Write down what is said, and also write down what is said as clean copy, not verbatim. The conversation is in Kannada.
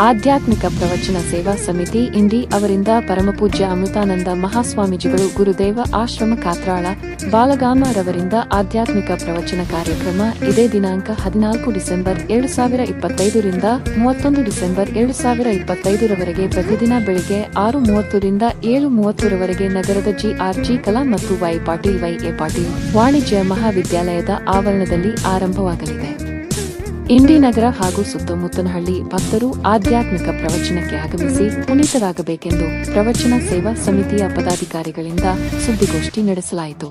ಆಧ್ಯಾತ್ಮಿಕ ಪ್ರವಚನ ಸೇವಾ ಸಮಿತಿ ಇಂಡಿ ಅವರಿಂದ ಪರಮಪೂಜ್ಯ ಅಮೃತಾನಂದ ಮಹಾಸ್ವಾಮೀಜಿಗಳು ಗುರುದೇವ ಆಶ್ರಮ ಕಾತ್ರಾಳ ಬಾಲಗಾಮ ರವರಿಂದ ಆಧ್ಯಾತ್ಮಿಕ ಪ್ರವಚನ ಕಾರ್ಯಕ್ರಮ ಇದೇ ದಿನಾಂಕ 14 ಡಿಸೆಂಬರ್ 2025 ರಿಂದ 31 ಡಿಸೆಂಬರ್ 2025 ರವರೆಗೆ ಪ್ರತಿದಿನ ಬೆಳಿಗ್ಗೆ 6:30 ರಿಂದ 7:30 ರವರೆಗೆ ನಗರದ ಜಿ ಕಲಾ ಮತ್ತು ವೈ ಪಾಟೀಲ್ ವಾಣಿಜ್ಯ ಮಹಾವಿದ್ಯಾಲಯದ ಆವರಣದಲ್ಲಿ ಆರಂಭವಾಗಲಿದೆ. ಇಂಡಿ ನಗರ ಹಾಗೂ ಸುತ್ತಮುತ್ತಲಹಳ್ಳಿ ಭಕ್ತರು ಆಧ್ಯಾತ್ಮಿಕ ಪ್ರವಚನಕ್ಕೆ ಆಗಮಿಸಿ ಪುನೀತರಾಗಬೇಕೆಂದು ಪ್ರವಚನ ಸೇವಾ ಸಮಿತಿಯ ಪದಾಧಿಕಾರಿಗಳಿಂದ ಸುದ್ದಿಗೋಷ್ಠಿ ನಡೆಸಲಾಯಿತು.